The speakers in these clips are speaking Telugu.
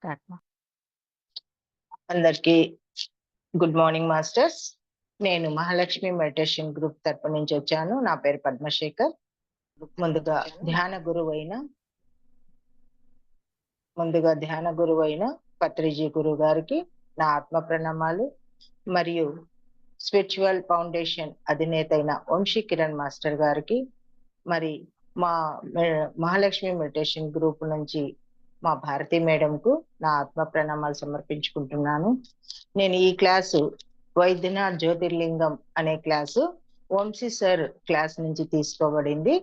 స్టార్ట్ మా. అందరికీ గుడ్ మార్నింగ్ మాస్టర్స్. నేను మహాలక్ష్మి మెడిటేషన్ గ్రూప్ తరపు నుంచి వచ్చాను. నా పేరు పద్మశేఖర్. ముందుగా ధ్యాన గురువైన పత్రిజీ గురువు గారికి నా ఆత్మ ప్రణామాలు. మరియు స్పిరిచువల్ ఫౌండేషన్ అధినేత అయిన వంశీ కిరణ్ మాస్టర్ గారికి, మరి మా మహాలక్ష్మి మెడిటేషన్ గ్రూప్ నుంచి మా భారతి మేడంకు నా ఆత్మ ప్రణామాలు సమర్పించుకుంటున్నాను. నేను ఈ క్లాసు వైద్యనాథ్ జ్యోతిర్లింగం అనే క్లాసు వంశీ సార్ క్లాస్ నుంచి తీసుకోబడింది.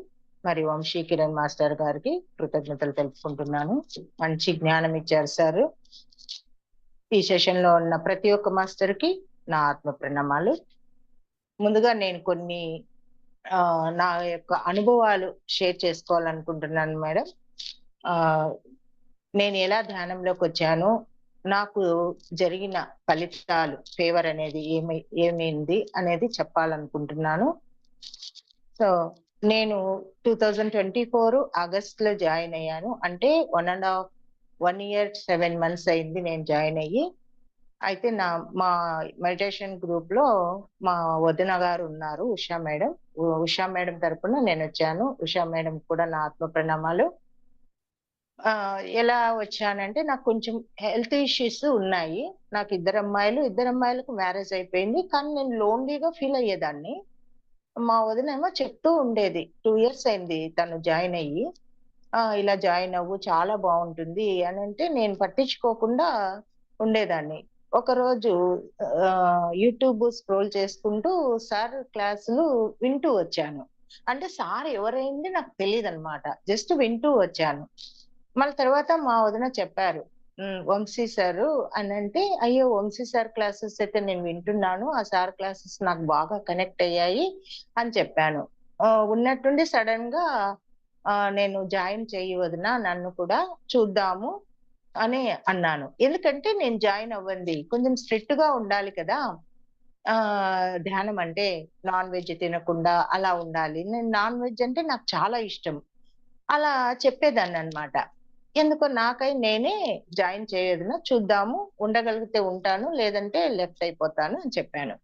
మరి వంశీ కిరణ్ మాస్టర్ గారికి కృతజ్ఞతలు తెలుపుకుంటున్నాను. మంచి జ్ఞానం ఇచ్చారు సార్. ఈ సెషన్ లో ఉన్న ప్రతి ఒక్క మాస్టర్ కి నా ఆత్మ ప్రణామాలు. ముందుగా నేను కొన్ని నా యొక్క అనుభవాలు షేర్ చేసుకోవాలనుకుంటున్నాను మేడం. నేను ఎలా ధ్యానంలోకి వచ్చాను, నాకు జరిగిన ఫలితాలు, ఫేవర్ అనేది ఏమైంది అనేది చెప్పాలనుకుంటున్నాను. సో నేను 2024 ఆగస్ట్ లో జాయిన్ అయ్యాను. అంటే 1 year 7 months అయింది నేను జాయిన్ అయ్యి. అయితే మా మెడిటేషన్ గ్రూప్ లో మా వదిన గారు ఉన్నారు, ఉషా మేడం. ఉషా మేడం తరపున నేను వచ్చాను. ఉషా మేడం కూడా నా ఆత్మ ప్రణామాలు. ఎలా వచ్చానంటే, నాకు కొంచెం హెల్త్ ఇష్యూస్ ఉన్నాయి. నాకు ఇద్దరు అమ్మాయిలకు మ్యారేజ్ అయిపోయింది. కానీ నేను లోన్లీగా ఫీల్ అయ్యేదాన్ని. మా వదిన ఏమో చెప్తూ ఉండేది, 2 years అయింది తను జాయిన్ అయ్యి, ఇలా జాయిన్ అవ్వు చాలా బాగుంటుంది అని అంటే నేను పట్టించుకోకుండా ఉండేదాన్ని. ఒకరోజు యూట్యూబ్ స్క్రోల్ చేసుకుంటూ సార్ క్లాసులు వింటూ వచ్చాను. అంటే సార్ ఎవరైంది నాకు తెలియదు అనమాట, జస్ట్ వింటూ వచ్చాను. మళ్ళీ తర్వాత మా వదిన చెప్పారు, వంశీ సారు అని అంటే, అయ్యో వంశీ సార్ క్లాసెస్ అయితే నేను వింటున్నాను, ఆ సార్ క్లాసెస్ నాకు బాగా కనెక్ట్ అయ్యాయి అని చెప్పాను. ఉన్నట్టుండి సడన్ గా నేను జాయిన్ చేయి వదిన, నన్ను కూడా చూద్దాము అని అన్నాను. ఎందుకంటే నేను జాయిన్ అవ్వండి కొంచెం స్ట్రిక్ట్ గా ఉండాలి కదా, ధ్యానం అంటే నాన్ వెజ్ తినకుండా అలా ఉండాలి. నేను నాన్ వెజ్ అంటే నాకు చాలా ఇష్టం, అలా చెప్పేదాన్ని అనమాట. ఎందుకో నాకై నేనే జాయిన్ చేయదునా, చూద్దాము, ఉండగలిగితే ఉంటాను, లేదంటే లెఫ్ట్ అయిపోతాను అని చెప్పాను.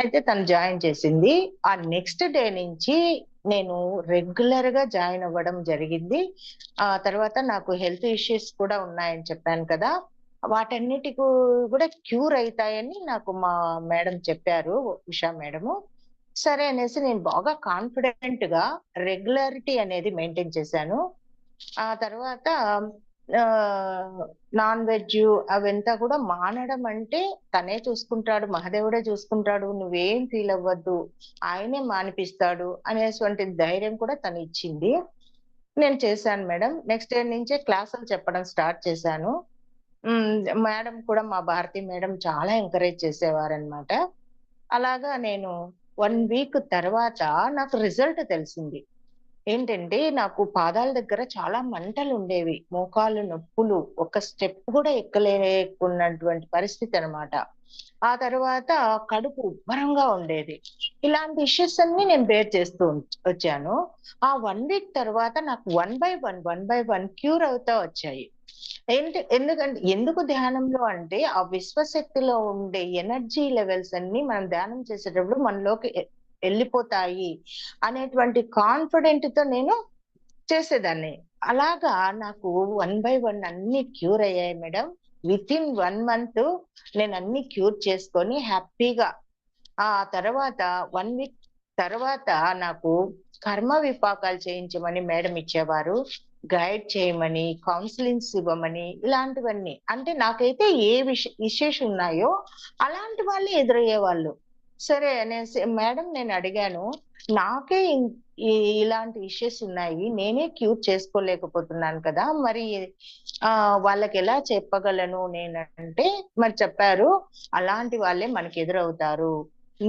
అయితే తను జాయిన్ చేసింది. ఆ నెక్స్ట్ డే నుంచి నేను రెగ్యులర్ గా జాయిన్ అవ్వడం జరిగింది. ఆ తర్వాత నాకు హెల్త్ ఇష్యూస్ కూడా ఉన్నాయని చెప్పాను కదా, వాటన్నిటికి కూడా క్యూర్ అవుతాయని నాకు మా మేడం చెప్పారు, ఉషా మేడము. సరే అనేసి నేను బాగా కాన్ఫిడెంట్ గా రెగ్యులారిటీ అనేది మెయింటైన్ చేశాను. ఆ తర్వాత నాన్ వెజ్ అవంతా కూడా మానడం అంటే తనే చూసుకుంటాడు, మహాదేవుడే చూసుకుంటాడు, నువ్వేం ఫీల్ అవ్వద్దు, ఆయనే మానిపిస్తాడు అనేటువంటి ధైర్యం కూడా తను ఇచ్చింది. నేను చేశాను మేడం. నెక్స్ట్ డే నుంచే క్లాసులు చెప్పడం స్టార్ట్ చేశాను. మేడం కూడా, మా భారతి మేడం చాలా ఎంకరేజ్ చేసేవారనమాట. అలాగా నేను 1 week తర్వాత నాకు రిజల్ట్ తెలిసింది. ఏంటంటే, నాకు పాదాల దగ్గర చాలా మంటలు ఉండేవి, మోకాళ్ళు నొప్పులు, ఒక స్టెప్ కూడా ఎక్కలేకున్నటువంటి పరిస్థితి అనమాట. ఆ తర్వాత కడుపు ఉబ్బరంగా ఉండేది. ఇలాంటి ఇష్యూస్ అన్ని నేను బేర్ చేస్తూ వచ్చాను. ఆ 1 week తర్వాత నాకు 1 by 1 క్యూర్ అవుతా వచ్చాయి. ఎందుకు ధ్యానంలో అంటే, ఆ విశ్వశక్తిలో ఉండే ఎనర్జీ లెవెల్స్ అన్ని మనం ధ్యానం చేసేటప్పుడు మనలోకి వెళ్ళిపోతాయి అనేటువంటి కాన్ఫిడెంట్ తో నేను చేసేదాన్ని. అలాగా నాకు 1 by 1 అన్ని క్యూర్ అయ్యాయి మేడం. వితిన్ 1 month నేను అన్ని క్యూర్ చేసుకొని హ్యాపీగా. ఆ తర్వాత 1 week తర్వాత నాకు కర్మ విపాకాలు చేయించమని మేడం ఇచ్చేవారు, గైడ్ చేయమని, కౌన్సిలింగ్స్ ఇవ్వమని, ఇలాంటివన్నీ. అంటే నాకైతే ఏ ఇష్యూస్ ఉన్నాయో అలాంటి వాళ్ళు ఎదురయ్యే వాళ్ళు. సరే అనేసి మేడం నేను అడిగాను, నాకే ఇలాంటి ఇష్యూస్ ఉన్నాయి, నేనే క్యూర్ చేసుకోలేకపోతున్నాను కదా, మరి వాళ్ళకి ఎలా చెప్పగలను నేనంటే, మరి చెప్పారు, అలాంటి వాళ్ళే మనకి ఎదురవుతారు,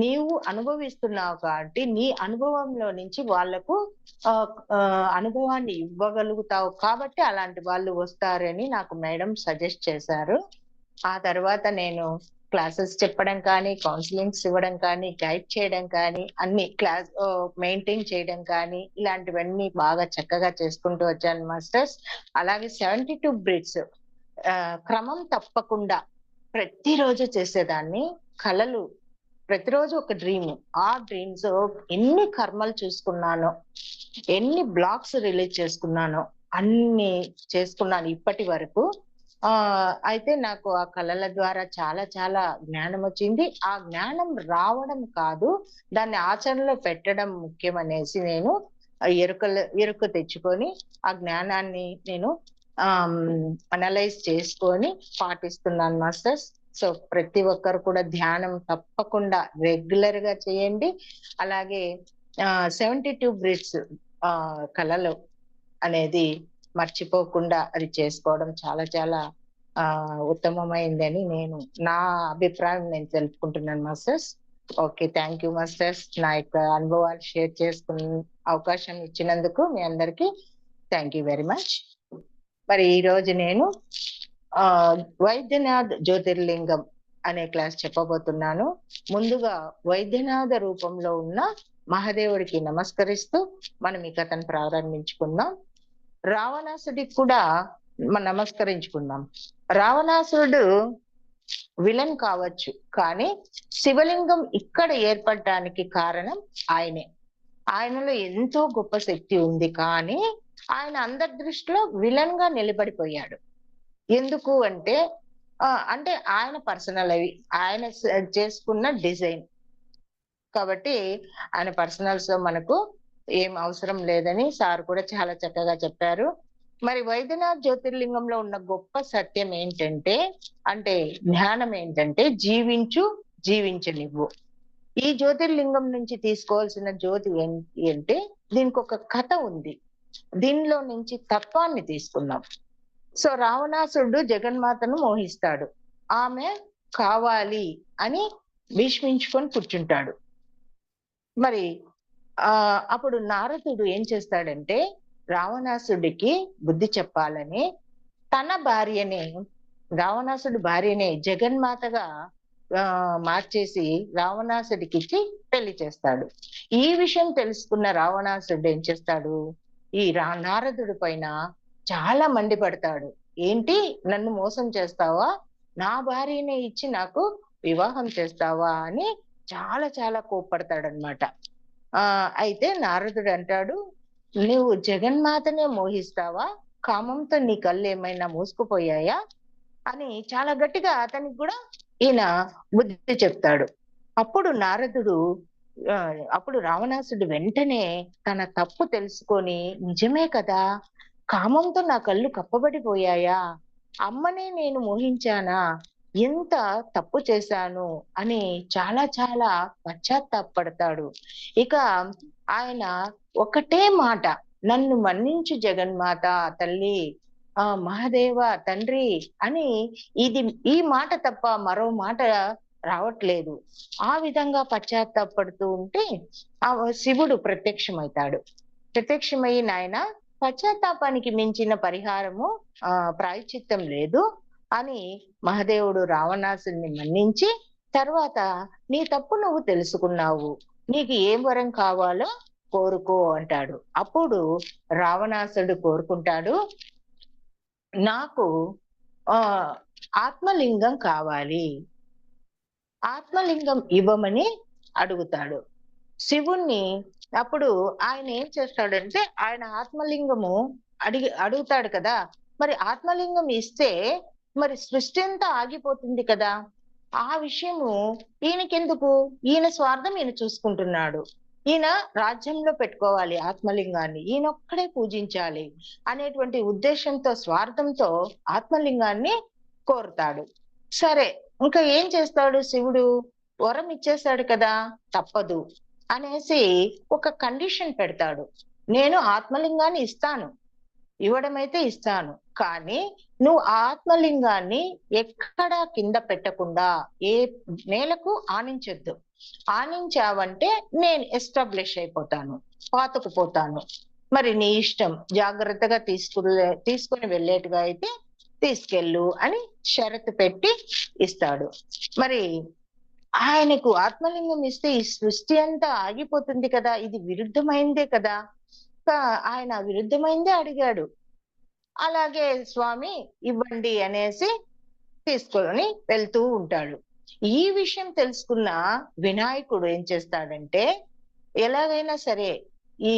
నీవు అనుభవిస్తున్నావు కాబట్టి నీ అనుభవంలో నుంచి వాళ్లకు అనుభవాన్ని ఇవ్వగలుగుతావు కాబట్టి అలాంటి వాళ్ళు వస్తారని నాకు మేడం సజెస్ట్ చేశారు. ఆ తర్వాత నేను క్లాసెస్ చెప్పడం కానీ, కౌన్సిలింగ్స్ ఇవ్వడం కానీ, గైడ్ చేయడం కానీ, అన్ని క్లాస్ మెయింటైన్ చేయడం కానీ, ఇలాంటివన్నీ బాగా చక్కగా చేసుకుంటూ వచ్చాను మాస్టర్స్. అలాగే 72 బ్రీత్స్ క్రమం తప్పకుండా ప్రతిరోజు చేసేదాన్ని. కలలు ప్రతిరోజు ఒక డ్రీమ్. ఆ డ్రీమ్స్ ఎన్ని కర్మలు చూసుకున్నానో, ఎన్ని బ్లాగ్స్ రిలీజ్ చేసుకున్నానో అన్ని చేసుకున్నాను ఇప్పటి వరకు. అయితే నాకు ఆ కళల ద్వారా చాలా చాలా జ్ఞానం వచ్చింది. ఆ జ్ఞానం రావడం కాదు, దాన్ని ఆచరణలో పెట్టడం ముఖ్యం అనేసి నేను ఎరుక తెచ్చుకొని ఆ జ్ఞానాన్ని నేను అనలైజ్ చేసుకొని పాటిస్తున్నాను మాస్టర్స్. సో ప్రతి ఒక్కరు కూడా ధ్యానం తప్పకుండా రెగ్యులర్ గా చేయండి. అలాగే 72 బ్రీత్స్ కళలు అనేది మర్చిపోకుండా అది చేసుకోవడం చాలా చాలా ఉత్తమమైందని నేను నా అభిప్రాయం నేను తెలుపుకుంటున్నాను masters. Okay, thank you masters. నా యొక్క అనుభవాలు షేర్ చేసుకునే అవకాశం ఇచ్చినందుకు మీ అందరికి థ్యాంక్ యూ వెరీ మచ్. మరి ఈ రోజు నేను వైద్యనాథ్ జ్యోతిర్లింగం అనే క్లాస్ చెప్పబోతున్నాను. ముందుగా వైద్యనాథ రూపంలో ఉన్న మహాదేవుడికి నమస్కరిస్తూ మనం ఈ కథను ప్రారంభించుకుందాం. రావణాసుడికి కూడా నమస్కరించుకుందాం. రావణాసురుడు విలన్ కావచ్చు, కానీ శివలింగం ఇక్కడ ఏర్పడడానికి కారణం ఆయనే. ఆయనలో ఎంతో గొప్ప శక్తి ఉంది, కానీ ఆయన అందరి దృష్టిలో విలన్ గా నిలబడిపోయాడు. ఎందుకు అంటే అంటే ఆయన పర్సనల్ అవి ఆయన చేసుకున్న డిజైన్ కాబట్టి ఆయన పర్సనల్స్ మనకు ఏం అవసరం లేదని సార్ కూడా చాలా చక్కగా చెప్పారు. మరి వైద్యనాథ్ జ్యోతిర్లింగంలో ఉన్న గొప్ప సత్యం ఏంటంటే, అంటే జ్ఞానం ఏంటంటే, జీవించనివ్వు. ఈ జ్యోతిర్లింగం నుంచి తీసుకోవాల్సిన జ్యోతి ఏంటి అంటే, దీనికి ఒక కథ ఉంది. దీనిలో నుంచి తత్వాన్ని తీసుకున్నాం. సో రావణాసురుడు జగన్మాతను మోహిస్తాడు. ఆమె కావాలి అని భీష్మించుకొని కూర్చుంటాడు. మరి అప్పుడు నారదుడు ఏం చేస్తాడంటే, రావణాసుడికి బుద్ధి చెప్పాలని తన భార్యనే, రావణాసుడి భార్యనే జగన్మాతగా మార్చేసి రావణాసుడికి ఇచ్చి పెళ్లి చేస్తాడు. ఈ విషయం తెలుసుకున్న రావణాసుడు ఏం చేస్తాడు, ఈ నారదుడి పైన చాలా మండిపడతాడు. ఏంటి, నన్ను మోసం చేస్తావా, నా భార్యనే ఇచ్చి నాకు వివాహం చేస్తావా అని చాలా చాలా కోప్పడతాడనమాట. అయితే నారదుడు అంటాడు, నువ్వు జగన్మాతనే మోహిస్తావా, కామంతో నీ కళ్ళు ఏమైనా మూసుకుపోయాయా అని చాలా గట్టిగా అతనికి కూడా ఈయన బుద్ధి చెప్తాడు. అప్పుడు నారదుడు అప్పుడు రావణాసుడు వెంటనే తన తప్పు తెలుసుకొని, నిజమే కదా, కామంతో నా కళ్ళు కప్పబడిపోయాయా, అమ్మనే నేను మోహించానా, ఎంత తప్పు చేశాను అని చాలా చాలా పశ్చాత్తాపడతాడు. ఇక ఆయన ఒకటే మాట, నన్ను మన్నించు జగన్మాత తల్లి, మహాదేవ తండ్రి అని ఈ మాట తప్ప మరో మాట రావట్లేదు. ఆ విధంగా పశ్చాత్తాపడుతూ ఉంటే ఆ శివుడు ప్రత్యక్షమవుతాడు. ప్రత్యక్షమయ్యి, నాయన పశ్చాత్తాపానికి మించిన పరిహారము ప్రాయశ్చిత్తం లేదు అని మహాదేవుడు రావణాసుని మన్నించి, తర్వాత నీ తప్పు నువ్వు తెలుసుకున్నావు, నీకు ఏం వరం కావాలో కోరుకో అంటాడు. అప్పుడు రావణాసుడు కోరుకుంటాడు, నాకు ఆత్మలింగం కావాలి, ఆత్మలింగం ఇవ్వమని అడుగుతాడు శివుణ్ణి. అప్పుడు ఆయన ఏం చేస్తాడంటే, ఆయన ఆత్మలింగము అడుగుతాడు కదా, మరి ఆత్మలింగం ఇస్తే మరి సృష్టి అంతా ఆగిపోతుంది కదా, ఆ విషయము ఈయనకెందుకు, ఈయన స్వార్థం ఈయన చూసుకుంటున్నాడు, ఈయన రాజ్యంలో పెట్టుకోవాలి ఆత్మలింగాన్ని, ఈయనొక్కడే పూజించాలి అనేటువంటి ఉద్దేశంతో, స్వార్థంతో ఆత్మలింగాన్ని కోరుతాడు. సరే, ఇంకా ఏం చేస్తాడు శివుడు, వరం ఇచ్చేస్తాడు కదా, తప్పదు అనేసి ఒక కండిషన్ పెడతాడు. నేను ఆత్మలింగాన్ని ఇస్తాను, ఇవ్వడమైతే ఇస్తాను, కానీ నువ్వు ఆత్మలింగాన్ని ఎక్కడా కింద పెట్టకుండా ఏ నేలకు ఆనించొద్దు. ఆనించావంటే నేను ఎస్టాబ్లిష్ అయిపోతాను, పాతుకుపోతాను. మరి నీ ఇష్టం, జాగ్రత్తగా తీసుకుని వెళ్ళేట్టుగా అయితే తీసుకెళ్ళు అని షరతు పెట్టి ఇస్తాడు. మరి ఆయనకు ఆత్మలింగం ఇస్తే ఈ సృష్టి అంతా ఆగిపోతుంది కదా, ఇది విరుద్ధమైందే కదా, ఆయన విరుద్ధమైందే అడిగాడు. అలాగే స్వామి ఇవ్వండి అనేసి తీసుకొని వెళ్తూ ఉంటాడు. ఈ విషయం తెలుసుకున్న వినాయకుడు ఏం చేస్తాడంటే, ఎలాగైనా సరే ఈ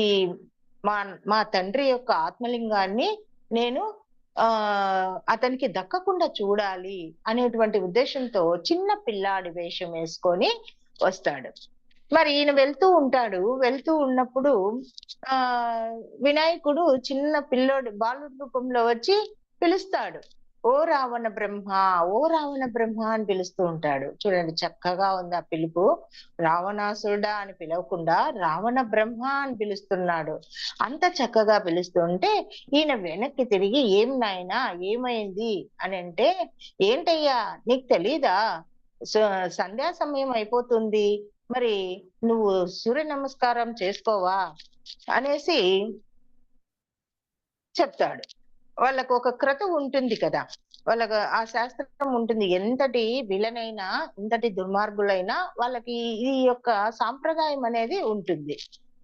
మా మా తండ్రి యొక్క ఆత్మలింగాన్ని నేను అతనికి దక్కకుండా చూడాలి అనేటువంటి ఉద్దేశంతో చిన్న పిల్లాడి వేషం వేసుకొని వస్తాడు. మరి ఈయన వెళ్తూ ఉంటాడు. వెళ్తూ ఉన్నప్పుడు ఆ వినాయకుడు చిన్న పిల్లోడు బాలుడి రూపంలో వచ్చి పిలుస్తాడు. ఓ రావణ బ్రహ్మ, ఓ రావణ బ్రహ్మ అని పిలుస్తూ ఉంటాడు. చూడండి చక్కగా ఉంది ఆ పిలుపు. రావణాసురుడా అని పిలవకుండా రావణ బ్రహ్మ అని పిలుస్తున్నాడు. అంత చక్కగా పిలుస్తుంటే ఈయన వెనక్కి తిరిగి ఏం నాయనా ఏమైంది అని అంటే, ఏంటయ్యా నీకు తెలీదా సంధ్యా సమయం అయిపోతుంది, మరి నువ్వు సూర్య నమస్కారం చేసుకోవా అనేసి చెప్తాడు. వాళ్ళకు ఒక క్రతువు ఉంటుంది కదా, వాళ్ళకు ఆ శాస్త్రం ఉంటుంది. ఎంతటి విలనైనా ఎంతటి దుర్మార్గులైనా వాళ్ళకి ఈ యొక్క సాంప్రదాయం అనేది ఉంటుంది.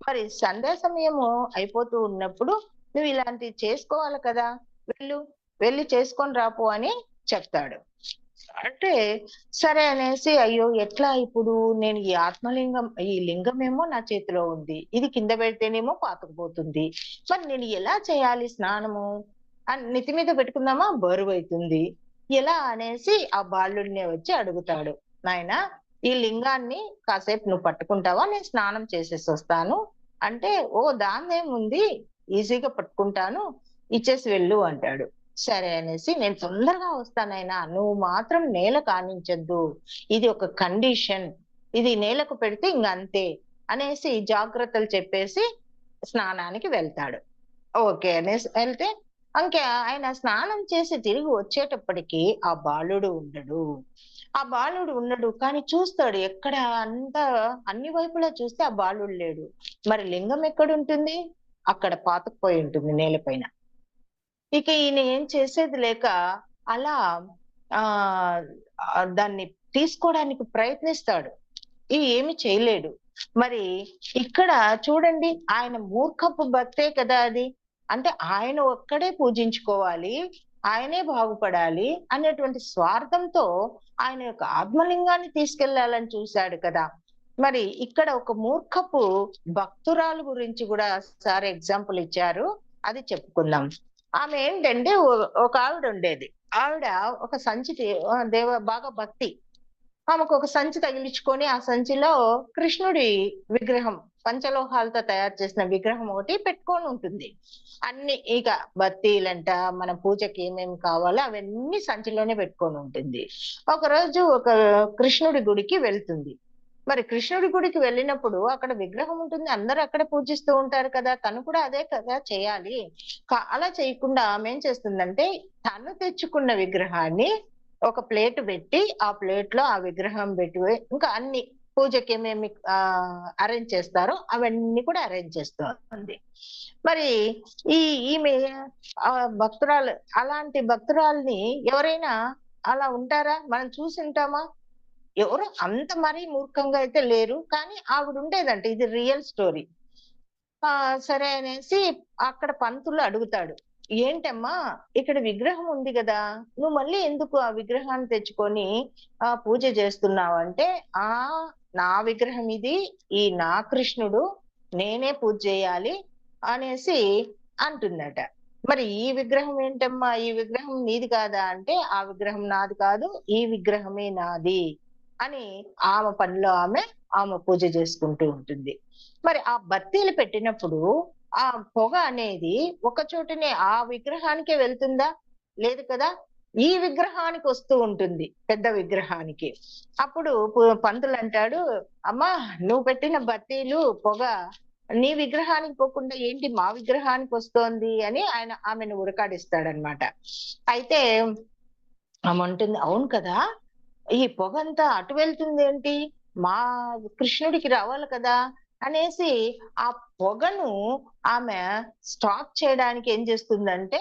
మరి సంధ్యా సమయము అయిపోతూ ఉన్నప్పుడు నువ్వు ఇలాంటివి చేసుకోవాలి కదా, వెళ్ళు వెళ్ళి చేసుకొని రాపో అని చెప్తాడు. అంటే సరే అనేసి, అయ్యో ఎట్లా ఇప్పుడు నేను ఈ ఆత్మలింగం ఈ లింగమేమో నా చేతిలో ఉంది, ఇది కింద పెడితేనేమో పాతుకుపోతుంది, మరి నేను ఎలా చేయాలి స్నానము అని నెత్తి మీద పెట్టుకుందామా బరువు అవుతుంది, ఎలా అనేసి ఆ బాలుడినే వచ్చి అడుగుతాడు. నాయనా ఈ లింగాన్ని కాసేపు నువ్వు పట్టుకుంటావా, నేను స్నానం చేసేసి వస్తాను అంటే, ఓ దాన్నేముంది ఈజీగా పట్టుకుంటాను, ఇచ్చేసి వెళ్ళు అంటాడు. సరే అనేసి, నేను తొందరగా వస్తానైనా నువ్వు మాత్రం నేల కానించద్దు, ఇది ఒక కండిషన్, ఇది నేలకు పెడితే ఇంక అంతే అనేసి జాగ్రత్తలు చెప్పేసి స్నానానికి వెళ్తాడు. ఓకే అనేసి వెళ్తే ఇంకే ఆయన స్నానం చేసి తిరిగి వచ్చేటప్పటికి ఆ బాలుడు ఉండడు. ఆ బాలుడు ఉండడు కానీ చూస్తాడు ఎక్కడ అంతా అన్ని వైపులా చూస్తే ఆ బాలుడు లేడు. మరి లింగం ఎక్కడుంటుంది? అక్కడ పాతుకుపోయి ఉంటుంది నేలపైన. ఇక ఈయన ఏం చేసేది లేక అలా ఆ దాన్ని తీసుకోవడానికి ప్రయత్నిస్తాడు. ఏమి చేయలేడు. మరి ఇక్కడ చూడండి, ఆయన మూర్ఖపు భక్తే కదా అది. అంటే ఆయన ఒక్కడే పూజించుకోవాలి, ఆయనే బాగుపడాలి అనేటువంటి స్వార్థంతో ఆయన యొక్క ఆత్మలింగాన్ని తీసుకెళ్లాలని చూశాడు కదా. మరి ఇక్కడ ఒక మూర్ఖపు భక్తురాలు గురించి కూడా సార్ ఎగ్జాంపుల్ ఇచ్చారు, అది చెప్పుకుందాం. ఆమె ఏంటంటే ఒక ఆవిడ ఉండేది. ఆవిడ ఒక సంచి బాగా భక్తి. ఆమెకు ఒక సంచి తగిలించుకొని ఆ సంచిలో కృష్ణుడి విగ్రహం పంచలోహాలతో తయారు చేసిన విగ్రహం ఒకటి పెట్టుకొని ఉంటుంది. అన్ని ఇక బత్తీలంట, మన పూజకి ఏమేమి కావాలో అవన్నీ సంచిలోనే పెట్టుకొని ఉంటుంది. ఒక రోజు ఒక కృష్ణుడి గుడికి వెళ్తుంది. మరి కృష్ణుడి గుడికి వెళ్ళినప్పుడు అక్కడ విగ్రహం ఉంటుంది, అందరూ అక్కడే పూజిస్తూ ఉంటారు కదా, తను కూడా అదే కదా చేయాలి. అలా చేయకుండా ఆమె ఏం చేస్తుందంటే, తను తెచ్చుకున్న విగ్రహాన్ని ఒక ప్లేట్ పెట్టి ఆ ప్లేట్ లో ఆ విగ్రహం పెట్టి ఇంకా అన్ని పూజకి ఏమేమి అరేంజ్ చేస్తారో అవన్నీ కూడా అరేంజ్ చేస్తుంది. మరి ఈ ఈమె భక్తురాలు, అలాంటి భక్తురాల్ని ఎవరైనా అలా ఉంటారా? మనం చూసి ఉంటామా? ఎవరు అంత మరీ మూర్ఖంగా అయితే లేరు, కానీ ఆవిడ ఉండేదంట. ఇది రియల్ స్టోరీ. సరే అనేసి అక్కడ పంతులు అడుగుతాడు, ఏంటమ్మా ఇక్కడ విగ్రహం ఉంది కదా, నువ్వు మళ్ళీ ఎందుకు ఆ విగ్రహాన్ని తెచ్చుకొని పూజ చేస్తున్నావంటే, ఆ నా విగ్రహం ఇది, ఈ నా కృష్ణుడు, నేనే పూజ చేయాలి అనేసి అంటుందట. మరి ఈ విగ్రహం ఏంటమ్మా, ఈ విగ్రహం నీది కాదా అంటే, ఆ విగ్రహం నాది కాదు, ఈ విగ్రహమే నాది అని ఆమె పనిలో ఆమె పూజ చేసుకుంటూ ఉంటుంది. మరి ఆ బత్తీలు పెట్టినప్పుడు ఆ పొగ అనేది ఒక చోటనే ఆ విగ్రహానికే వెళ్తుందా? లేదు కదా, ఈ విగ్రహానికి వస్తూ ఉంటుంది, పెద్ద విగ్రహానికి. అప్పుడు పంతులు అంటాడు, అమ్మా నువ్వు పెట్టిన బత్తీలు పొగ నీ విగ్రహానికి పోకుండా ఏంటి మా విగ్రహానికి వస్తోంది అని ఆమెను ఉరకాడిస్తాడనమాట. అయితే ఆమె అంటుంది, అవును కదా, ఈ పొగంతా అటు వెళ్తుంది ఏంటి, మా కృష్ణుడికి రావాలి కదా అనేసి ఆ పొగను ఆమె స్టాప్ చేయడానికి ఏం చేస్తుందంటే,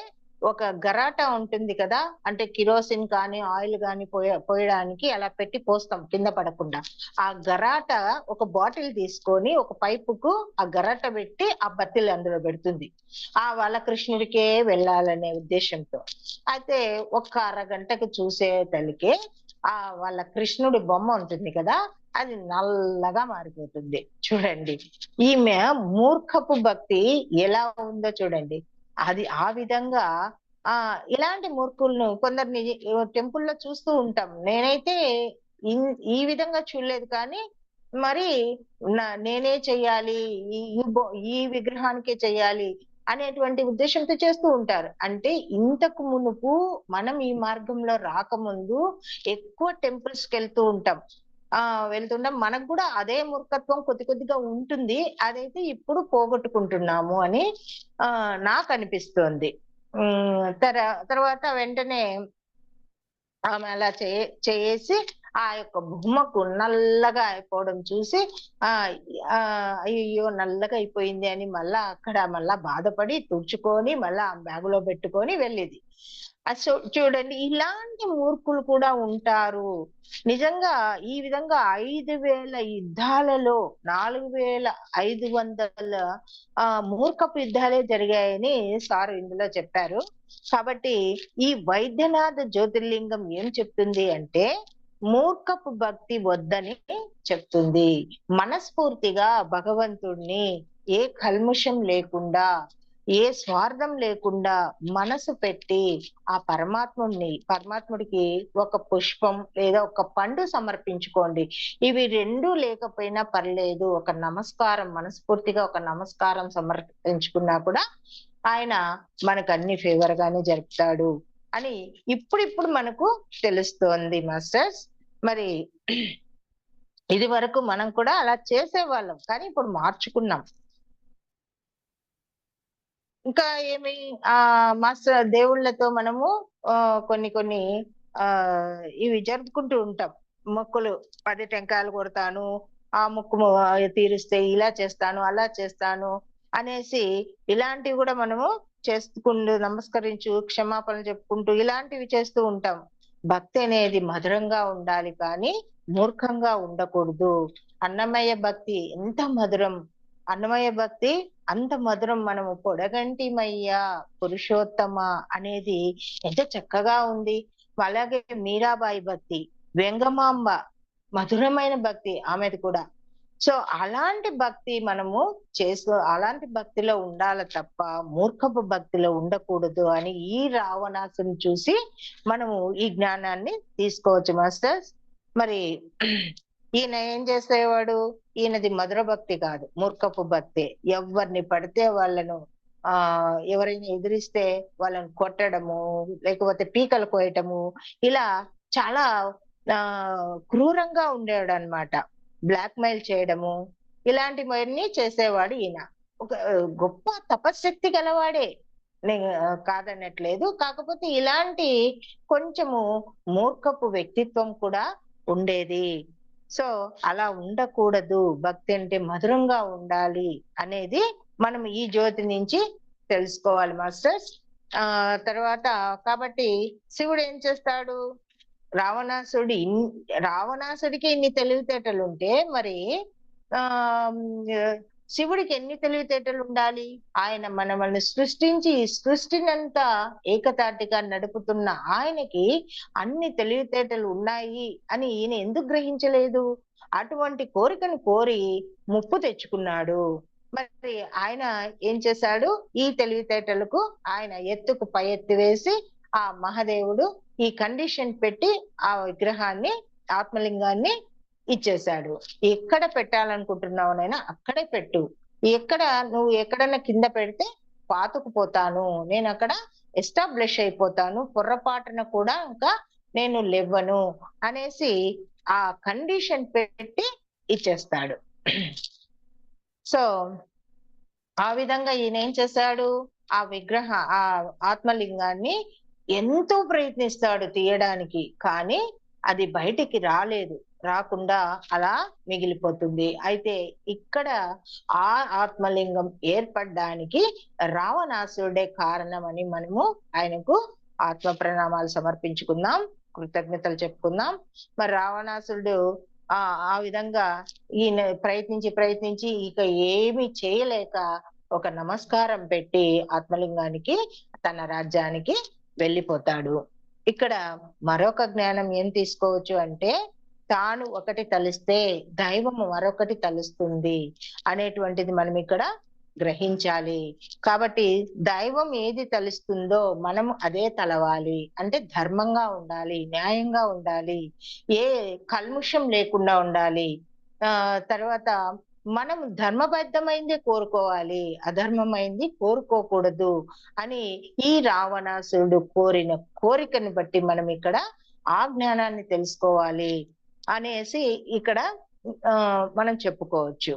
ఒక గరాటా ఉంటుంది కదా, అంటే కిరోసిన్ కానీ ఆయిల్ కానీ పోయడానికి అలా పెట్టి పోస్తాం కింద పడకుండా. ఆ గరాటా ఒక బాటిల్ తీసుకొని ఒక పైపుకు ఆ గరాట పెట్టి ఆ బత్తిలు అందులో పెడుతుంది. వాళ్ళ కృష్ణుడికే వెళ్ళాలనే ఉద్దేశంతో. అయితే ఒక్క అరగంటకు చూసే తల్లికే వాళ్ళ కృష్ణుడి బొమ్మ ఉంటుంది కదా, అది నల్లగా మారిపోతుంది. చూడండి, ఈమె మూర్ఖపు భక్తి ఎలా ఉందో చూడండి. అది ఆ విధంగా ఇలాంటి మూర్ఖులను కొందరిని టెంపుల్లో చూస్తూ ఉంటాం. నేనైతే ఈ విధంగా చూడలేదు, కానీ మరి నేనే చెయ్యాలి, ఈ విగ్రహానికే చెయ్యాలి అనేటువంటి ఉద్దేశంతో చేస్తూ ఉంటారు. అంటే ఇంతకు మునుపు మనం ఈ మార్గంలో రాకముందు ఎక్కువ టెంపుల్స్ కి వెళ్తూ ఉంటాం. వెళ్తుంటాం. మనకు కూడా అదే మూర్ఖత్వం కొద్ది కొద్దిగా ఉంటుంది. అదైతే ఇప్పుడు పోగొట్టుకుంటున్నాము అని నాకు అనిపిస్తోంది. తర్వాత వెంటనే ఆమె అలా చేసి ఆ యొక్క బొమ్మకు నల్లగా అయిపోవడం చూసి అయ్యో నల్లగా అయిపోయింది అని మళ్ళా బాధపడి తుడుచుకొని మళ్ళా బ్యాగులో పెట్టుకొని వెళ్ళేది. చూడండి, ఇలాంటి మూర్ఖులు కూడా ఉంటారు. నిజంగా ఈ విధంగా 5,000 యుద్ధాలలో 4,500 మూర్ఖపు యుద్ధాలే జరిగాయని సార్ ఇందులో చెప్పారు. కాబట్టి ఈ వైద్యనాథ జ్యోతిర్లింగం ఏం చెప్తుంది అంటే, మూర్ఖపు భక్తి వద్దని చెప్తుంది. మనస్ఫూర్తిగా భగవంతుణ్ణి ఏ కల్ముషం లేకుండా, ఏ స్వార్థం లేకుండా మనసు పెట్టి ఆ పరమాత్ముడికి ఒక పుష్పం లేదా ఒక పండు సమర్పించుకోండి. ఇవి రెండు లేకపోయినా పర్లేదు, ఒక నమస్కారం, మనస్ఫూర్తిగా ఒక నమస్కారం సమర్పించుకున్నా కూడా ఆయన మనకు అన్ని ఫేవర్ గానే జరుపుతాడు అని ఇప్పుడు మనకు తెలుస్తోంది మాస్టర్స్. మరి ఇది వరకు మనం కూడా అలా చేసేవాళ్ళం, కానీ ఇప్పుడు మార్చుకున్నాం. ఇంకా ఏమి మాస్టర్ దేవుళ్ళతో మనము కొన్ని ఇవి జరుపుకుంటూ ఉంటాం. మొక్కులు 10 టెంకాయలు కొడతాను, ఆ మొక్కు తీరిస్తే ఇలా చేస్తాను, అలా చేస్తాను అనేసి ఇలాంటివి కూడా మనము చేసుకుంటూ నమస్కరించు క్షమాపణలు చెప్పుకుంటూ ఇలాంటివి చేస్తూ ఉంటాం. భక్తి అనేది మధురంగా ఉండాలి, కానీ మూర్ఖంగా ఉండకూడదు. అన్నమయ్య భక్తి ఎంత మధురం, అన్నమయ్య భక్తి అంత మధురం. మనము పొడగంటిమయ్యా పురుషోత్తమ అనేది ఎంత చక్కగా ఉంది. అలాగే మీరాబాయి భక్తి, వెంగమాంబ మధురమైన భక్తి ఆమెది కూడా. సో అలాంటి భక్తి మనము అలాంటి భక్తిలో ఉండాలి తప్ప మూర్ఖపు భక్తిలో ఉండకూడదు అని ఈ రావణాసుని చూసి మనము ఈ జ్ఞానాన్ని తీసుకోవచ్చు మాస్టర్స్. మరి ఈయన ఏం చేసేవాడు? ఈయనది మధుర భక్తి కాదు, మూర్ఖపు భక్తి. ఎవరిని పడితే వాళ్ళను ఎవరైనా ఎదిరిస్తే వాళ్ళని కొట్టడము, లేకపోతే పీకలు కోయటము, ఇలా చాలా క్రూరంగా ఉండేవాడు అనమాట. బ్లాక్ మెయిల్ చేయడము, ఇలాంటివన్నీ చేసేవాడు ఈయన. ఒక గొప్ప తపశక్తి గలవాడే, కాదనట్లేదు. కాకపోతే ఇలాంటి కొంచెము మూర్ఖపు వ్యక్తిత్వం కూడా ఉండేది. సో అలా ఉండకూడదు, భక్తి అంటే మధురంగా ఉండాలి అనేది మనం ఈ జ్యోతి నుంచి తెలుసుకోవాలి మాస్టర్స్. తర్వాత కాబట్టి శివుడు ఏం చేస్తాడు? రావణాసుడికి ఇన్ని తెలివితేటలు ఉంటే మరి శివుడికి ఎన్ని తెలివితేటలు ఉండాలి? ఆయన మనల్ని సృష్టించి సృష్టినంతా ఏకతాటిగా నడుపుతున్న ఆయనకి అన్ని తెలివితేటలు ఉన్నాయి అని ఈయన ఎందుకు గ్రహించలేదు? అటువంటి కోరికను కోరి ముప్పు తెచ్చుకున్నాడు. మరి ఆయన ఏం చేశాడు? ఈ తెలివితేటలకు ఆయన ఎత్తుకు పై ఎత్తు వేసి ఆ మహాదేవుడు ఈ కండిషన్ పెట్టి ఆ విగ్రహాన్ని, ఆత్మలింగాన్ని ఇచ్చేశాడు. ఎక్కడ పెట్టాలనుకుంటున్నావు నైనా అక్కడే పెట్టు, నువ్వు ఎక్కడన్నా కింద పెడితే పాతుకుపోతాను, నేను అక్కడ ఎస్టాబ్లిష్ అయిపోతాను, పొర్రపాటున కూడా ఇంకా నేను లేవను అనేసి ఆ కండిషన్ పెట్టి ఇచ్చేస్తాడు. సో ఆ విధంగా ఈయన ఏం చేశాడు? ఆ ఆత్మలింగాన్ని ఎంతో ప్రయత్నిస్తాడు తీయడానికి, కానీ అది బయటికి రాలేదు. రాకుండా అలా మిగిలిపోతుంది. అయితే ఇక్కడ ఆ ఆత్మలింగం ఏర్పడడానికి రావణాసురుడే కారణమని మనము ఆయనకు ఆత్మ ప్రణామాలు సమర్పించుకుందాం, కృతజ్ఞతలు చెప్పుకుందాం. మరి రావణాసురుడు ఆ ఆ విధంగా ఈయన ప్రయత్నించి ఇక ఏమి చేయలేక ఒక నమస్కారం పెట్టి ఆత్మలింగానికి తన రాజ్యానికి వెళ్ళిపోతాడు. ఇక్కడ మరొక జ్ఞానం ఏం తీసుకోవచ్చు అంటే, తాను ఒకటి తలిస్తే దైవము మరొకటి తలుస్తుంది అనేటువంటిది మనం ఇక్కడ గ్రహించాలి. కాబట్టి దైవం ఏది తలుస్తుందో మనం అదే తలవాలి. అంటే ధర్మంగా ఉండాలి, న్యాయంగా ఉండాలి, ఏ కల్ముషం లేకుండా ఉండాలి. తర్వాత మనం ధర్మబద్ధమైందే కోరుకోవాలి, అధర్మమైంది కోరుకోకూడదు అని ఈ రావణాసురుడు కోరిన కోరికని బట్టి మనం ఇక్కడ ఆ జ్ఞానాన్ని తెలుసుకోవాలి అనేసి ఇక్కడ మనం చెప్పుకోవచ్చు.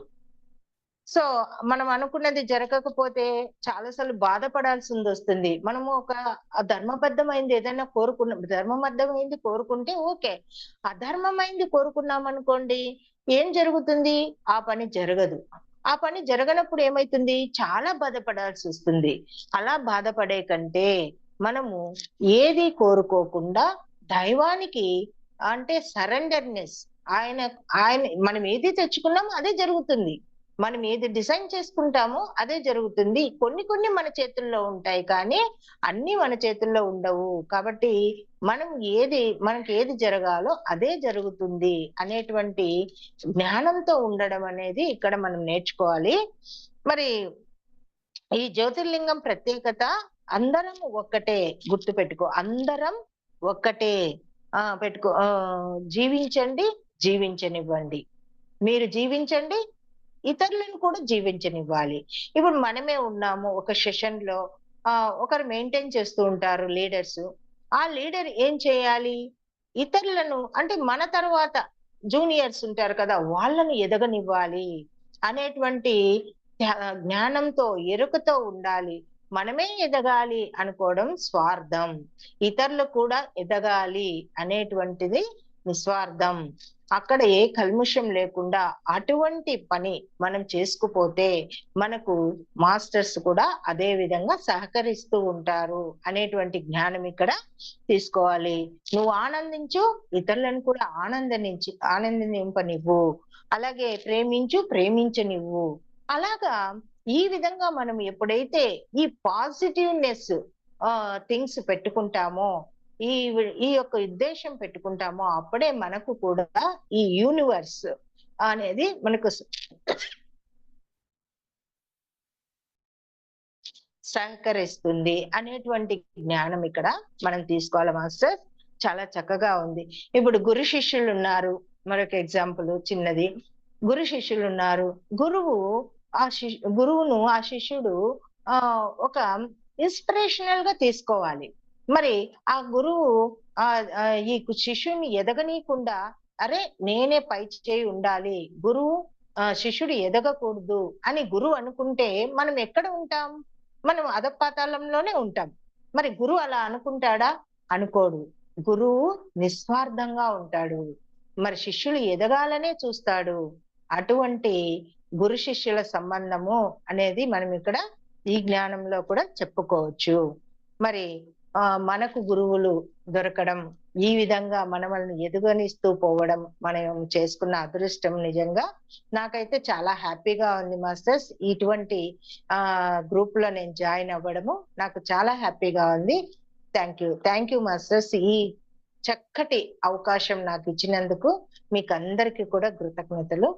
సో మనం అనుకున్నది జరగకపోతే చాలాసార్లు బాధపడాల్సి వస్తుంది. మనము ఒక ధర్మబద్ధమైంది ఏదైనా ధర్మబద్ధమైంది కోరుకుంటే ఓకే. అధర్మమైంది కోరుకున్నాం అనుకోండి, ఏం జరుగుతుంది? ఆ పని జరగదు. ఆ పని జరగనప్పుడు ఏమైతుంది? చాలా బాధపడాల్సి వస్తుంది. అలా బాధపడే కంటే మనము ఏది కోరుకోకుండా దైవానికి అంటే సరెండర్నెస్, ఆయన ఆయన మనం ఏది తెచ్చుకున్నామో అదే జరుగుతుంది. మనం ఏది డిజైన్ చేసుకుంటామో అదే జరుగుతుంది. కొన్ని కొన్ని మన చేతుల్లో ఉంటాయి, కానీ అన్ని మన చేతుల్లో ఉండవు. కాబట్టి మనకి ఏది జరగాలో అదే జరుగుతుంది అనేటువంటి జ్ఞానంతో ఉండడం అనేది ఇక్కడ మనం నేర్చుకోవాలి. మరి ఈ జ్యోతిర్లింగం ప్రత్యేకత అందరం ఒక్కటే. గుర్తుపెట్టుకో, అందరం ఒక్కటే. జీవించండి, జీవించనివ్వండి. మీరు జీవించండి, ఇతరులను కూడా జీవించనివ్వాలి. ఇప్పుడు మనమే ఉన్నాము ఒక సెషన్ లో, ఒకరు మెయింటైన్ చేస్తూ ఉంటారు లీడర్స్. ఆ లీడర్ ఏం చేయాలి? ఇతరులను అంటే మన తర్వాత జూనియర్స్ ఉంటారు కదా, వాళ్ళని ఎదగనివ్వాలి అనేటువంటి జ్ఞానంతో ఎరుకతో ఉండాలి. మనమే ఎదగాలి అనుకోవడం స్వార్థం, ఇతరులు కూడా ఎదగాలి అనేటువంటిది నిస్వార్థం. అక్కడ ఏ కల్ముషం లేకుండా అటువంటి పని మనం చేసుకుపోతే మనకు మాస్టర్స్ కూడా అదే విధంగా సహకరిస్తూ ఉంటారు అనేటువంటి జ్ఞానం ఇక్కడ తీసుకోవాలి. నువ్వు ఆనందించు, ఇతరులను కూడా ఆనందింపనివ్వు. అలాగే ప్రేమించనివ్వు. అలాగా ఈ విధంగా మనం ఎప్పుడైతే ఈ పాజిటివ్నెస్ థింగ్స్ పెట్టుకుంటామో, ఈ యొక్క ఉద్దేశం పెట్టుకుంటామో, అప్పుడే మనకు కూడా ఈ యూనివర్స్ అనేది మనకు సహకరిస్తుంది అనేటువంటి జ్ఞానం ఇక్కడ మనం తీసుకోవాలి. మాస్టర్ చాలా చక్కగా ఉంది. ఇప్పుడు గురు శిష్యులు ఉన్నారు. మరొక ఎగ్జాంపుల్ చిన్నది. గురు శిష్యులు ఉన్నారు. గురువును ఆ శిష్యుడు ఒక ఇన్స్పిరేషనల్ గా తీసుకోవాలి. మరి ఆ గురువు ఈ శిష్యుని ఎదగనీయకుండా, అరే నేనే పై చేయి ఉండాలి, గురువు శిష్యుడు ఎదగకూడదు అని గురువు అనుకుంటే మనం ఎక్కడ ఉంటాం? మనం అధపాతాళంలోనే ఉంటాం. మరి గురువు అలా అనుకుంటాడా? అనుకోడు. గురువు నిస్వార్థంగా ఉంటాడు. మరి శిష్యులు ఎదగాలనే చూస్తాడు. అటువంటి గురు శిష్యుల సంబంధము అనేది మనం ఇక్కడ ఈ జ్ఞానంలో కూడా చెప్పుకోవచ్చు. మరి మనకు గురువులు దొరకడం, ఈ విధంగా మనల్ని ఎదుగనిస్తూ పోవడం మనం చేసుకున్న అదృష్టం. నిజంగా నాకైతే చాలా హ్యాపీగా ఉంది మాస్టర్స్. ఇటువంటి గ్రూప్ లో నేను జాయిన్ అవ్వడము నాకు చాలా హ్యాపీగా ఉంది. Thank you masters. ఈ చక్కటి అవకాశం నాకు ఇచ్చినందుకు మీకు అందరికీ కూడా కృతజ్ఞతలు.